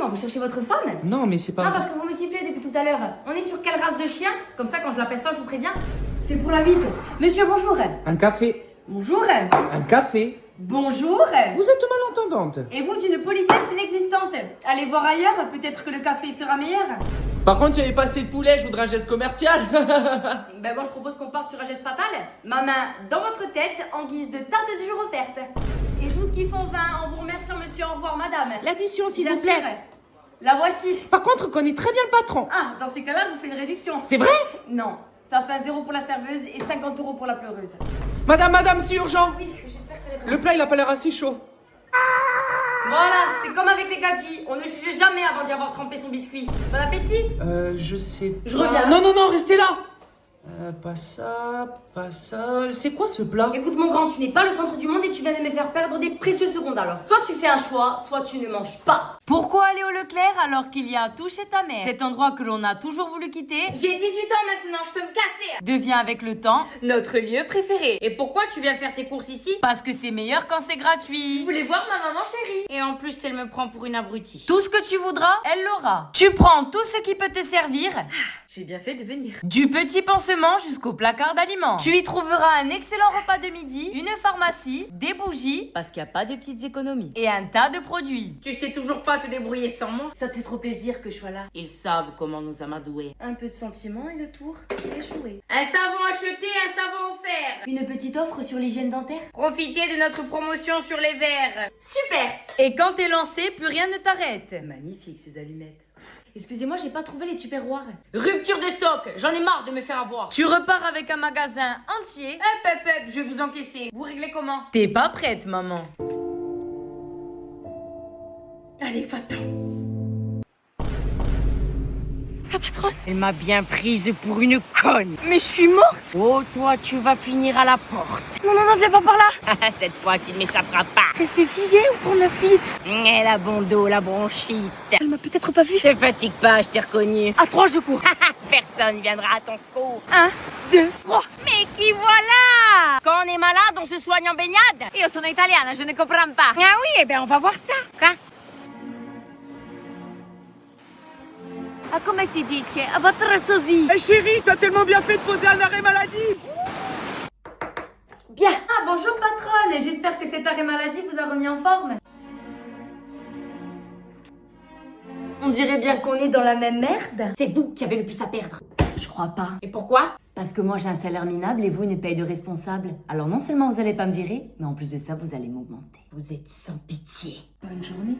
Comment, vous cherchez votre femme? Non, mais c'est pas... Ah, parce que vous me sifflez depuis tout à l'heure. On est sur quelle race de chien? Comme ça, quand je l'aperçois, je vous préviens. C'est pour la vite. Monsieur, bonjour. Un café. Bonjour. Un café. Bonjour. Vous êtes malentendante. Et vous, d'une politesse inexistante. Allez voir ailleurs, peut-être que le café sera meilleur. Par contre, j'avais pas assez de poulet, je voudrais un geste commercial. Ben moi, je propose qu'on parte sur un geste fatal. Ma main dans votre tête, en guise de tarte du jour offerte. Et 12 qui font 20, en vous remerciant, monsieur, au revoir, madame. L'addition, s'il Bien vous plaît. sûr. La voici. Par contre, on connaît très bien le patron. Ah, dans ces cas-là, je vous fais une réduction. C'est vrai? Non, ça fait 0 pour la serveuse et 50 € pour la pleureuse. Madame, c'est urgent. Oui, j'espère que ça les Le plat, il a pas l'air assez chaud. Voilà, c'est comme avec les gadgets. On ne juge jamais avant d'y avoir trempé son biscuit. Bon appétit. Je sais Je pas. reviens. Non, restez là. Pas ça, pas ça. C'est quoi ce plat? Écoute mon grand, tu n'es pas le centre du monde et tu viens de me faire perdre des précieuses secondes. Alors soit tu fais un choix, soit tu ne manges pas. Pourquoi aller au Leclerc alors qu'il y a tout chez ta mère? Cet endroit que l'on a toujours voulu quitter J'ai 18 ans maintenant, je peux me casser. devient avec le temps Notre lieu préféré. Et pourquoi tu viens faire tes courses ici? parce que c'est meilleur quand c'est gratuit. Je voulais voir ma maman chérie. Et en plus, elle me prend pour une abrutie. Tout ce que tu voudras, elle l'aura. Tu prends tout ce qui peut te servir, J'ai bien fait de venir. du petit pansement jusqu'au placard d'aliments. Tu y trouveras un excellent repas de midi, une pharmacie, des bougies, parce qu'il n'y a pas de petites économies, et un tas de produits. Tu sais toujours pas te débrouiller sans moi. Ça te fait trop plaisir que je sois là. Ils savent comment nous amadouer. Un peu de sentiment et le tour est joué. Un savon acheté, un savon offert. Une petite offre sur l'hygiène dentaire. Profitez de notre promotion sur les verres. Super. Et quand t'es lancé, plus rien ne t'arrête. Magnifique ces allumettes. Excusez-moi, j'ai pas trouvé les tupperwares. Rupture de stock. J'en ai marre de me faire avoir. Tu repars avec un magasin entier. Hep, je vais vous encaisser. Vous réglez comment? T'es pas prête, maman. Allez, va-t'en. La patronne, elle m'a bien prise pour une conne. Mais je suis morte. Oh, toi, tu vas finir à la porte. Non, viens pas par là. Cette fois, tu ne m'échapperas pas. Restez figé ou prendre la fuite. La bon dos, la bronchite. Elle m'a peut-être pas vu. Te fatigue pas, je t'ai reconnu. À 3, je cours. Personne viendra à ton secours. 1, 2, 3. Mais qui voilà? Quand on est malade, on se soigne en baignade. Io sono italiana, je ne comprends pas. Ah oui, eh ben on va voir ça. Quoi? Ah, come si dice? A votre sosie. Eh chérie, t'as tellement bien fait de poser un arrêt maladie. Bien. Ah, bonjour patronne. J'espère que cet arrêt maladie vous a remis en forme. On dirait bien qu'on est dans la même merde. C'est vous qui avez le plus à perdre. Je crois pas. Et pourquoi? Parce que moi j'ai un salaire minable et vous une paye de responsable. Alors non seulement vous allez pas me virer, mais en plus de ça vous allez m'augmenter. Vous êtes sans pitié. Bonne journée.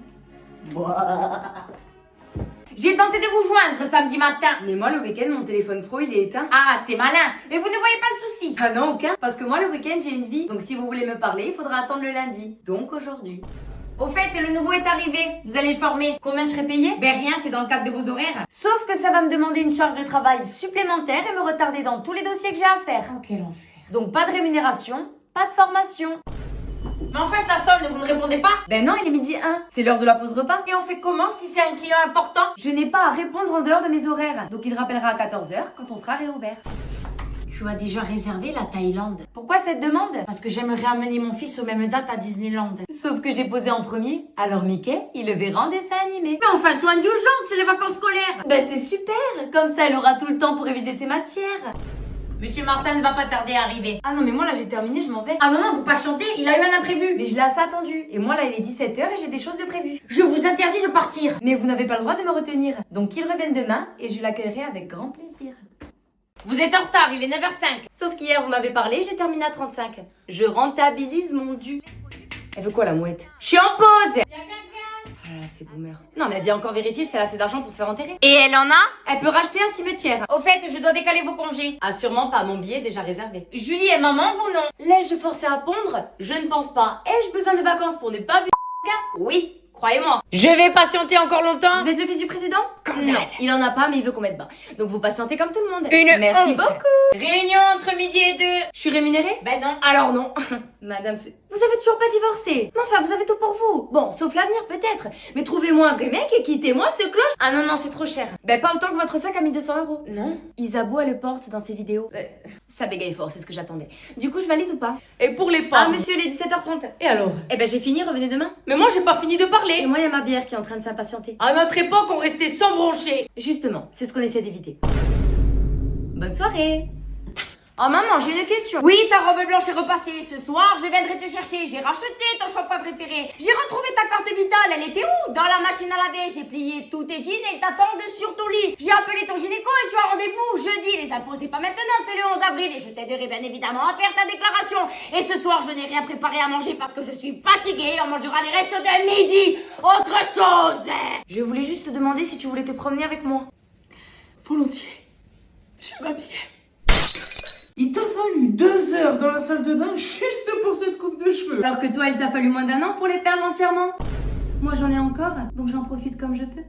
J'ai tenté de vous joindre samedi matin. Mais moi le week-end mon téléphone pro il est éteint. Ah, c'est malin. Mais vous ne voyez pas le souci. Ah non aucun. Parce que moi le week-end j'ai une vie. Donc si vous voulez me parler, il faudra attendre le lundi. Donc aujourd'hui. Au fait, le nouveau est arrivé. Vous allez le former. Combien je serai payée? Ben rien, c'est dans le cadre de vos horaires. Sauf que ça va me demander une charge de travail supplémentaire et me retarder dans tous les dossiers que j'ai à faire. Oh, quel enfer. Donc pas de rémunération, pas de formation. Mais enfin, ça sonne, vous ne répondez pas. Ben non, il est midi 1. C'est l'heure de la pause repas. Et on fait comment si c'est un client important? Je n'ai pas à répondre en dehors de mes horaires. Donc il rappellera à 14h quand on sera réouvert. Tu as déjà réservé la Thaïlande. Pourquoi cette demande? Parce que j'aimerais amener mon fils aux mêmes dates à Disneyland. Sauf que j'ai posé en premier. Alors Mickey, il le verra en dessin animé. Mais enfin, soin d'urgence, c'est les vacances scolaires. Ben c'est super. Comme ça, elle aura tout le temps pour réviser ses matières. Monsieur Martin ne va pas tarder à arriver. Ah non, mais moi là j'ai terminé, je m'en vais. Ah non, vous patientez, il a eu un imprévu. Mais je l'ai assez attendu. Et moi là il est 17h et j'ai des choses de prévues. Je vous interdis de partir. Mais vous n'avez pas le droit de me retenir. Donc qu'il revienne demain et je l'accueillerai avec grand plaisir. Vous êtes en retard, il est 9h05. Sauf qu'hier vous m'avez parlé, j'ai terminé à 35. Je rentabilise mon dû. Elle veut quoi la mouette? Je suis en pause. Ah là c'est boomer. Non mais elle vient encore vérifier si elle a assez d'argent pour se faire enterrer. Et elle en a? Elle peut racheter un cimetière. Au fait, je dois décaler vos congés. Ah sûrement pas, mon billet est déjà réservé. Julie est maman, vous non? L'ai-je forcé à pondre? Je ne pense pas. Ai-je besoin de vacances pour ne pas bu? Oui, croyez-moi. Je vais patienter encore longtemps. Vous êtes le fils du président? Scandale. Non, il en a pas mais il veut qu'on mette bas. Donc vous patientez comme tout le monde. Une Merci honte. beaucoup. Réunion entre midi et 2. Je suis rémunérée? Ben non. Alors non. Madame, vous avez toujours pas divorcé. Mais enfin, vous avez tout pour vous. Bon, sauf l'avenir peut-être. Mais trouvez-moi un vrai mec et quittez-moi ce cloche. Ah non, c'est trop cher. Ben pas autant que votre sac à 1200 €. Non. Isabeau, elle le porte dans ses vidéos. Ça bégaye fort, c'est ce que j'attendais. Du coup, je valide ou pas? Et pour les Ah, pommes. monsieur, il est 17h30. Et alors? Eh ben, j'ai fini, revenez demain. Mais moi, j'ai pas fini de Et parler. moi, il y a ma bière qui est en train de s'impatienter. À notre époque, on restait sans broncher. Justement, c'est ce qu'on essaie d'éviter. Bonne soirée. Oh maman, j'ai une question. Oui, ta robe blanche est repassée. Ce soir, je viendrai te chercher. J'ai racheté ton shampoing préféré. J'ai retrouvé ta carte vitale. Elle était où? Dans la machine à laver. J'ai plié tous tes jeans et t'attendent sur ton lit. J'ai appelé ton gynéco et tu as rendez-vous jeudi. Les impôts, c'est pas maintenant, c'est le 11 avril. Et je t'aiderai bien évidemment à faire ta déclaration. Et ce soir, je n'ai rien préparé à manger parce que je suis fatiguée. On mangera les restes de midi. Autre chose. Je voulais juste te demander si tu voulais te promener avec moi. Volontiers. Je m'habille. Il t'a fallu 2 heures dans la salle de bain juste pour cette coupe de cheveux. Alors que toi, il t'a fallu moins d'1 an pour les perdre entièrement. Moi, j'en ai encore, donc j'en profite comme je peux.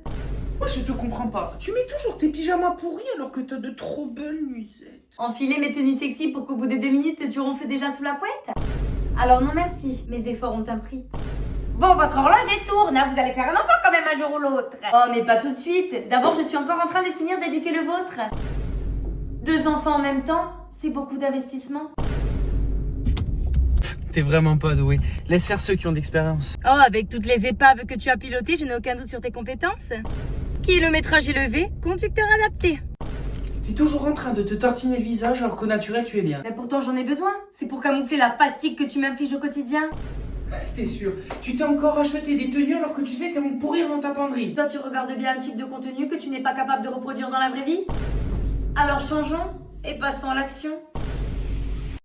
Moi, je te comprends pas. Tu mets toujours tes pyjamas pourris alors que t'as de trop belles nuisettes. Enfiler mes tenues sexy pour qu'au bout de 2 minutes, tu ronfles déjà sous la couette? Alors non merci, mes efforts ont un prix. Bon, votre horloge est tourne, hein. Vous allez faire un enfant quand même un jour ou l'autre. Oh, mais pas tout de suite. D'abord, je suis encore en train de finir d'éduquer le vôtre. 2 enfants en même temps, c'est beaucoup d'investissement. T'es vraiment pas doué. Laisse faire ceux qui ont d'expérience. Oh, avec toutes les épaves que tu as pilotées, je n'ai aucun doute sur tes compétences. Kilométrage élevé, conducteur adapté. T'es toujours en train de te tortiner le visage alors qu'au naturel tu es bien. Mais pourtant, j'en ai besoin. C'est pour camoufler la fatigue que tu m'infliges au quotidien. C'était sûr. Tu t'es encore acheté des tenues alors que tu sais qu'elles vont pourrir dans ta penderie. Toi, tu regardes bien un type de contenu que tu n'es pas capable de reproduire dans la vraie vie? Alors changeons et passons à l'action.